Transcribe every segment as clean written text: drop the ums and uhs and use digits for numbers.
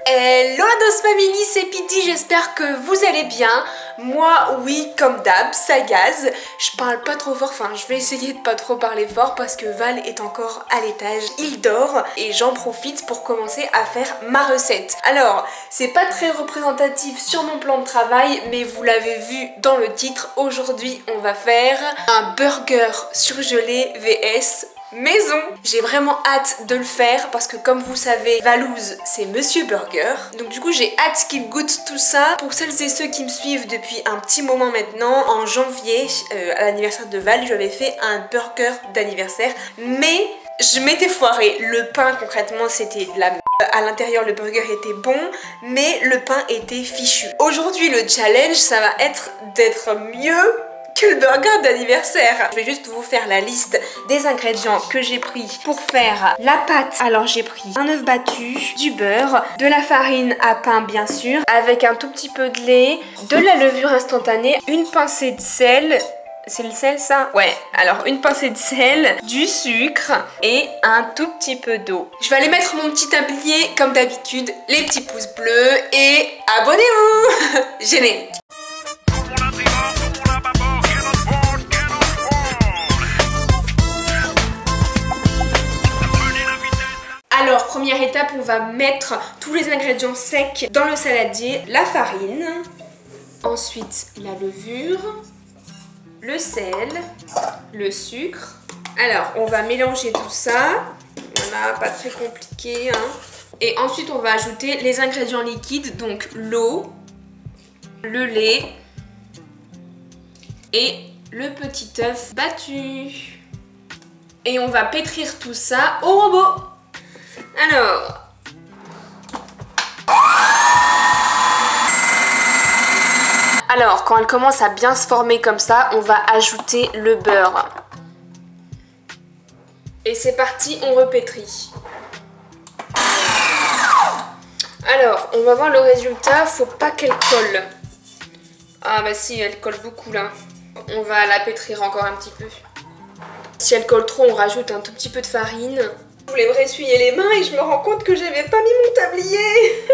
Hello Ados Family, c'est Pity, j'espère que vous allez bien. Moi, oui, comme d'hab, ça gaze. Je parle pas trop fort, enfin je vais essayer de pas trop parler fort parce que Val est encore à l'étage, il dort et j'en profite pour commencer à faire ma recette. Alors, c'est pas très représentatif sur mon plan de travail, mais vous l'avez vu dans le titre, aujourd'hui on va faire un burger surgelé vs maison. J'ai vraiment hâte de le faire parce que comme vous savez, Valouz c'est Monsieur Burger. Donc du coup j'ai hâte qu'il goûte tout ça. Pour celles et ceux qui me suivent depuis un petit moment maintenant, en janvier, à l'anniversaire de Val, je lui avais fait un burger d'anniversaire. Mais je m'étais foirée. Le pain concrètement c'était de la merde. À l'intérieur le burger était bon, mais le pain était fichu. Aujourd'hui le challenge ça va être d'être mieux que le burger d'anniversaire. Je vais juste vous faire la liste des ingrédients que j'ai pris pour faire la pâte. Alors j'ai pris un œuf battu, du beurre, de la farine à pain bien sûr, avec un tout petit peu de lait, de la levure instantanée, une pincée de sel. C'est le sel ça? Ouais, alors une pincée de sel, du sucre et un tout petit peu d'eau. Je vais aller mettre mon petit tablier comme d'habitude, les petits pouces bleus et abonnez-vous. Générique. Alors, première étape, on va mettre tous les ingrédients secs dans le saladier. La farine, ensuite la levure, le sel, le sucre. Alors, on va mélanger tout ça. Voilà, pas très compliqué, hein. Et ensuite, on va ajouter les ingrédients liquides, donc l'eau, le lait et le petit œuf battu. Et on va pétrir tout ça au robot. Alors, quand elle commence à bien se former comme ça, on va ajouter le beurre. Et c'est parti, on repétrit. Alors, on va voir le résultat, faut pas qu'elle colle. Ah bah si, elle colle beaucoup là. On va la pétrir encore un petit peu. Si elle colle trop, on rajoute un tout petit peu de farine. Je voulais me ressuyer les mains et je me rends compte que j'avais pas mis mon tablier.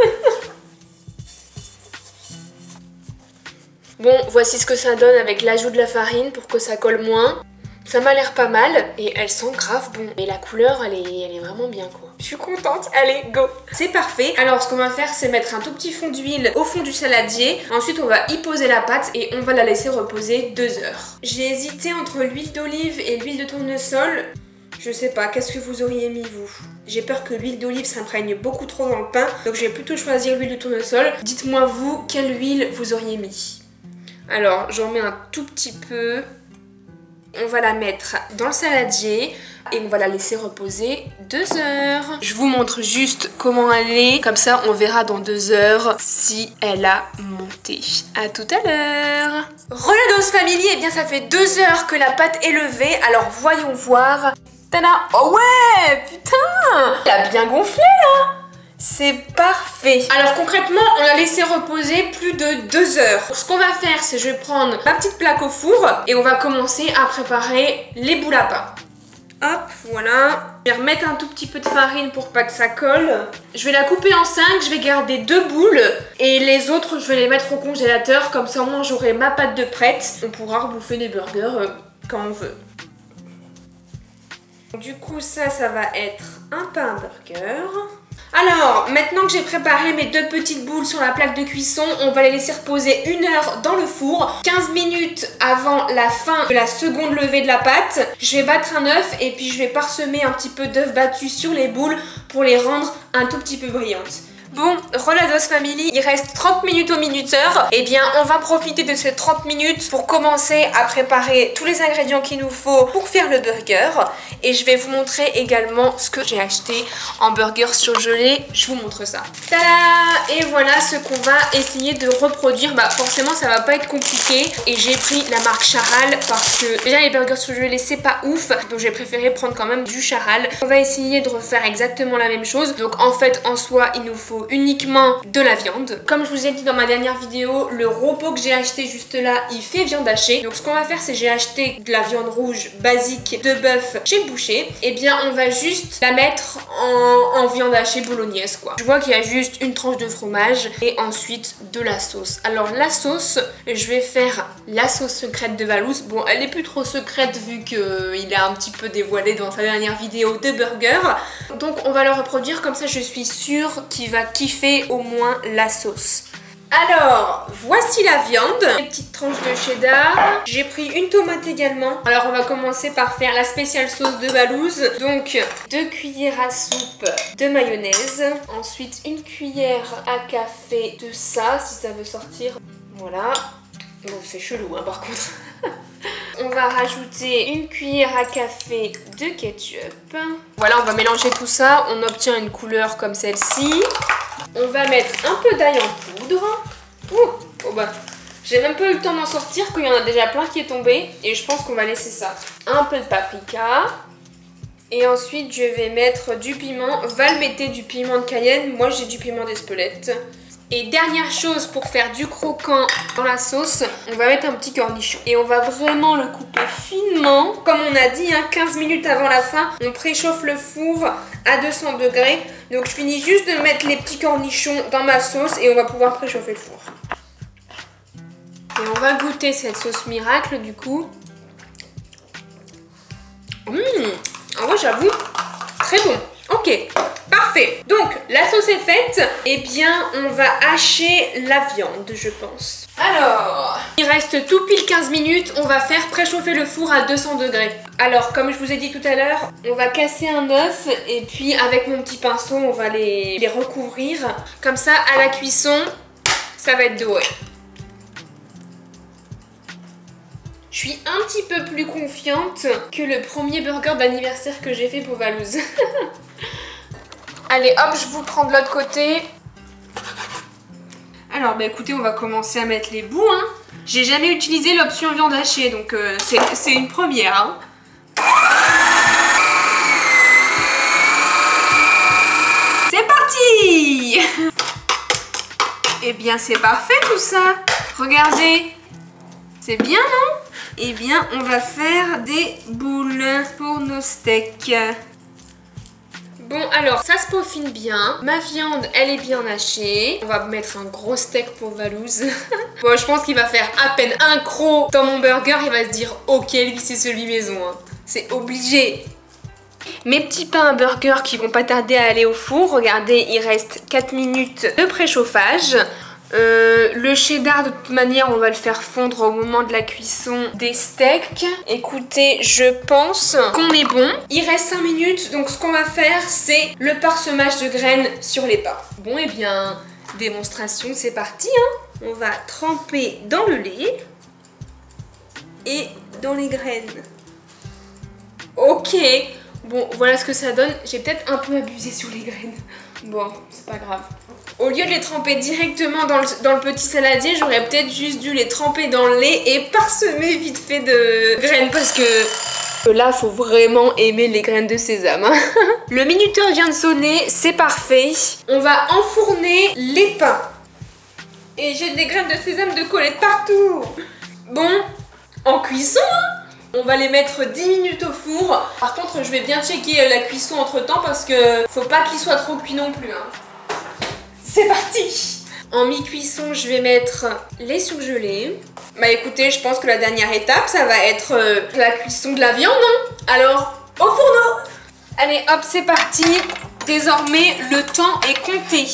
Bon, voici ce que ça donne avec l'ajout de la farine pour que ça colle moins. Ça m'a l'air pas mal et elle sent grave bon. Et la couleur, elle est vraiment bien quoi. Je suis contente, allez, go. C'est parfait. Alors ce qu'on va faire, c'est mettre un tout petit fond d'huile au fond du saladier. Ensuite, on va y poser la pâte et on va la laisser reposer 2 heures. J'ai hésité entre l'huile d'olive et l'huile de tournesol. Je sais pas, qu'est-ce que vous auriez mis vous? J'ai peur que l'huile d'olive s'imprègne beaucoup trop dans le pain, donc je vais plutôt choisir l'huile de tournesol. Dites-moi vous, quelle huile vous auriez mis? Alors, j'en mets un tout petit peu. On va la mettre dans le saladier et on va la laisser reposer 2 heures. Je vous montre juste comment elle est, comme ça on verra dans 2 heures si elle a monté. À tout à l'heure. Relados Family, et bien ça fait 2 heures que la pâte est levée, alors voyons voir. Tada! Oh ouais, putain! Elle a bien gonflé là! C'est parfait. Alors concrètement, on l'a laissé reposer plus de 2 heures. Ce qu'on va faire, c'est je vais prendre ma petite plaque au four et on va commencer à préparer les boules à pain. Hop, voilà. Je vais remettre un tout petit peu de farine pour pas que ça colle. Je vais la couper en 5, je vais garder 2 boules et les autres, je vais les mettre au congélateur. Comme ça, au moins, j'aurai ma pâte de prête. On pourra rebouffer des burgers quand on veut. Du coup, ça va être un pain burger. Alors, maintenant que j'ai préparé mes 2 petites boules sur la plaque de cuisson, on va les laisser reposer 1 heure dans le four. 15 minutes avant la fin de la seconde levée de la pâte, je vais battre un œuf et puis je vais parsemer un petit peu d'œuf battu sur les boules pour les rendre un tout petit peu brillantes. Bon, Relados Family, il reste 30 minutes au minuteur. Eh bien, on va profiter de ces 30 minutes pour commencer à préparer tous les ingrédients qu'il nous faut pour faire le burger. Et je vais vous montrer également ce que j'ai acheté en burger surgelé. Je vous montre ça. Tada! Et voilà ce qu'on va essayer de reproduire. Bah forcément, ça va pas être compliqué. Et j'ai pris la marque Charal parce que déjà les burgers surgelés, c'est pas ouf. Donc j'ai préféré prendre quand même du Charal. On va essayer de refaire exactement la même chose. Donc en fait, en soi, il nous faut faut uniquement de la viande. Comme je vous ai dit dans ma dernière vidéo, le robot que j'ai acheté juste là, il fait viande hachée. Donc ce qu'on va faire, c'est j'ai acheté de la viande rouge basique de bœuf chez le boucher. Et bien on va juste la mettre en viande hachée bolognaise quoi. Je vois qu'il y a juste une tranche de fromage et ensuite de la sauce. Alors la sauce, je vais faire la sauce secrète de Valouz. Bon, elle est plus trop secrète vu qu'il a un petit peu dévoilé dans sa dernière vidéo de burger. Donc on va le reproduire, comme ça je suis sûre qu'il va kiffer au moins la sauce. Alors, voici la viande, une petite tranche de cheddar. J'ai pris une tomate également. Alors on va commencer par faire la spéciale sauce de Valouz. Donc 2 cuillères à soupe de mayonnaise. Ensuite une cuillère à café de ça, si ça veut sortir. Voilà. Bon, c'est chelou hein, par contre. On va rajouter une cuillère à café de ketchup. Voilà, on va mélanger tout ça. On obtient une couleur comme celle-ci. On va mettre un peu d'ail en poudre. Oh bah, j'ai même pas eu le temps d'en sortir qu'il y en a déjà plein qui est tombé. Et je pense qu'on va laisser ça. Un peu de paprika. Et ensuite, je vais mettre du piment. Val mettait du piment de Cayenne. Moi, j'ai du piment d'Espelette. Et dernière chose pour faire du croquant dans la sauce, on va mettre un petit cornichon. Et on va vraiment le couper finement. Comme on a dit, hein, 15 minutes avant la fin, on préchauffe le four à 200 degrés. Donc je finis juste de mettre les petits cornichons dans ma sauce et on va pouvoir préchauffer le four. Et on va goûter cette sauce miracle du coup. En vrai j'avoue, très bon. Ok, parfait. Donc, la sauce est faite. Eh bien, on va hacher la viande, je pense. Alors, il reste tout pile 15 minutes. On va faire préchauffer le four à 200 degrés. Alors, comme je vous ai dit tout à l'heure, on va casser un œuf. Et puis, avec mon petit pinceau, on va les recouvrir. Comme ça, à la cuisson, ça va être doré. Je suis un petit peu plus confiante que le premier burger d'anniversaire que j'ai fait pour Valouz. Allez hop, je vous prends de l'autre côté. Alors bah écoutez, on va commencer à mettre les bouts. Hein. J'ai jamais utilisé l'option viande hachée, donc c'est une première. Hein. C'est parti. Eh bien c'est parfait tout ça. Regardez. C'est bien non? Eh bien on va faire des boules pour nos steaks. Bon alors ça se peaufine bien, ma viande elle est bien hachée, on va mettre un gros steak pour Valouz. Bon je pense qu'il va faire à peine un croc dans mon burger, il va se dire ok lui c'est celui maison, hein. C'est obligé. Mes petits pains à burger qui vont pas tarder à aller au four, regardez il reste 4 minutes de préchauffage. Le cheddar de toute manière on va le faire fondre au moment de la cuisson des steaks. Écoutez je pense qu'on est bon. Il reste 5 minutes donc ce qu'on va faire c'est le parsemage de graines sur les pains. Bon et bien démonstration c'est parti hein. On va tremper dans le lait et dans les graines. Ok. Bon voilà ce que ça donne. J'ai peut-être un peu abusé sur les graines. Bon c'est pas grave. Au lieu de les tremper directement dans le petit saladier, j'aurais peut-être juste dû les tremper dans le lait et parsemer vite fait de graines parce que là, faut vraiment aimer les graines de sésame. Hein. Le minuteur vient de sonner, c'est parfait. On va enfourner les pains. Et j'ai des graines de sésame de collées partout. Bon, en cuisson, hein. On va les mettre 10 minutes au four. Par contre, je vais bien checker la cuisson entre temps parce que faut pas qu'il soit trop cuit non plus. Hein. C'est parti! En mi-cuisson, je vais mettre les surgelés. Bah écoutez, je pense que la dernière étape, ça va être la cuisson de la viande, non? Alors, au fourneau! Allez, hop, c'est parti. Désormais, le temps est compté.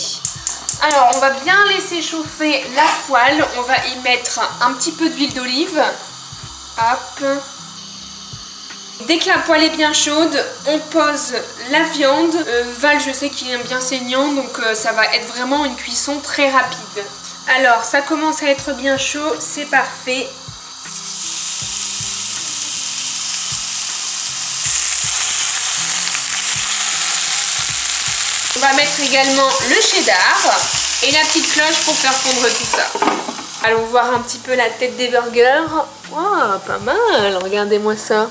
Alors, on va bien laisser chauffer la poêle. On va y mettre un petit peu d'huile d'olive. Hop. Dès que la poêle est bien chaude, on pose la viande. Val, je sais qu'il aime bien saignant, donc ça va être vraiment une cuisson très rapide. Alors, ça commence à être bien chaud, c'est parfait. On va mettre également le cheddar et la petite cloche pour faire fondre tout ça. Allons voir un petit peu la tête des burgers. Waouh, pas mal, regardez-moi ça.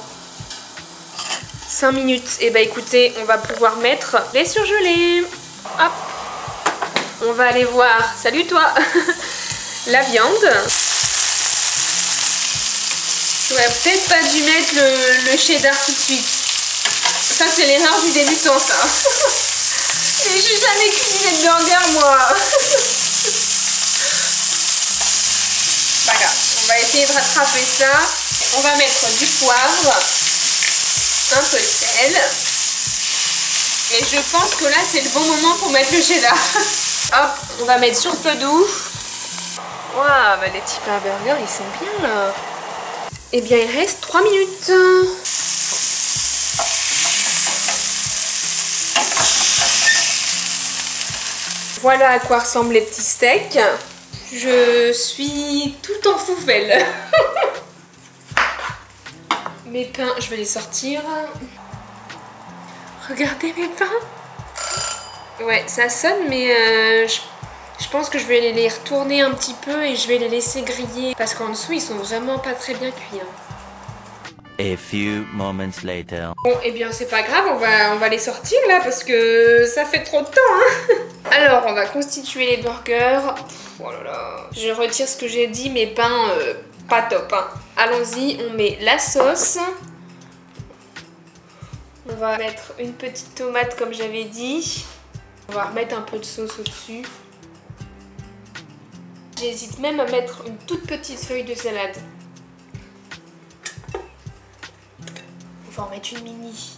5 minutes. Et bah écoutez, on va pouvoir mettre les surgelés. Hop. on va aller voir, salut toi, la viande. J'aurais peut-être pas dû mettre le cheddar tout de suite. Ça c'est l'erreur du débutant ça. Mais j'ai jamais cuisiné de burger moi. Pas grave, on va essayer de rattraper ça. On va mettre du poivre, un peu de sel. Et je pense que là c'est le bon moment pour mettre le cheddar. Hop, on va mettre sur feu doux. Waouh, bah les petits pains burgers ils sont bien là. Eh bien il reste 3 minutes. Voilà à quoi ressemblent les petits steaks. Je suis tout en foufelle. Mes pains, je vais les sortir. Regardez mes pains. Ouais, ça sonne, mais je pense que je vais les retourner un petit peu et je vais les laisser griller. Parce qu'en dessous, ils sont vraiment pas très bien cuits. A few moments later. Bon, eh bien, c'est pas grave, on va les sortir là parce que ça fait trop de temps. Hein. Alors, on va constituer les burgers. Oh là là. Je retire ce que j'ai dit, mes pains, pas top. Hein. Allons-y, on met la sauce. On va mettre une petite tomate comme j'avais dit. On va remettre un peu de sauce au-dessus. J'hésite même à mettre une toute petite feuille de salade. On va en mettre une mini.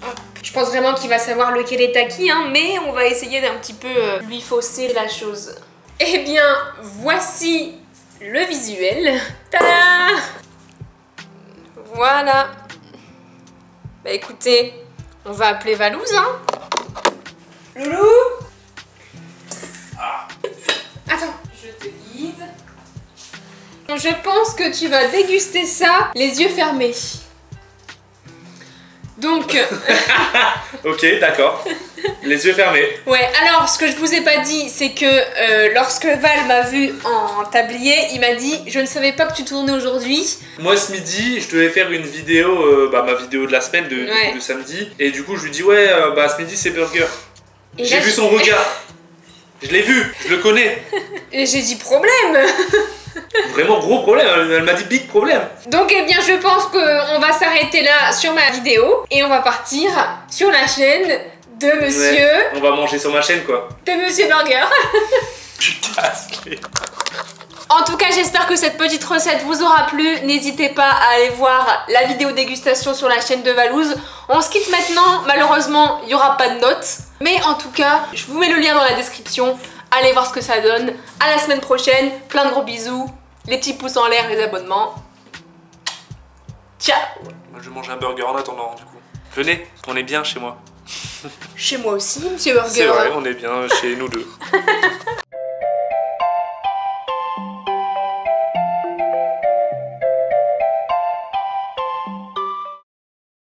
Hop. Je pense vraiment qu'il va savoir lequel est à qui, hein, mais on va essayer d'un petit peu lui fausser la chose. Eh bien, voici le visuel. Tada! Voilà. Bah écoutez, on va appeler Valouz, hein. Loulou. Attends, je te guide. Je pense que tu vas déguster ça les yeux fermés. Donc... Ok, d'accord. Les yeux fermés. Ouais, alors ce que je vous ai pas dit, c'est que lorsque Val m'a vu en tablier, il m'a dit « Je ne savais pas que tu tournais aujourd'hui. » Moi ce midi, je devais faire une vidéo, ma vidéo de la semaine de samedi. Et du coup je lui dis « Ouais, ce midi c'est burger. » J'ai vu son regard. Je l'ai vu, je le connais. Et j'ai dit « Problème !» Vraiment gros problème, elle m'a dit big problème. Donc eh bien je pense qu'on va s'arrêter là sur ma vidéo et on va partir sur la chaîne de monsieur... Ouais, on va manger sur ma chaîne quoi. De monsieur Burger. Je casse les... En tout cas j'espère que cette petite recette vous aura plu. N'hésitez pas à aller voir la vidéo dégustation sur la chaîne de Valouz. On se quitte maintenant, malheureusement il n'y aura pas de notes. Mais en tout cas, je vous mets le lien dans la description. Allez voir ce que ça donne. À la semaine prochaine. Plein de gros bisous. Les petits pouces en l'air, les abonnements. Ciao. Moi je mange un burger en attendant du coup. Venez, on est bien chez moi. Chez moi aussi, monsieur Burger. C'est vrai, on est bien chez nous deux.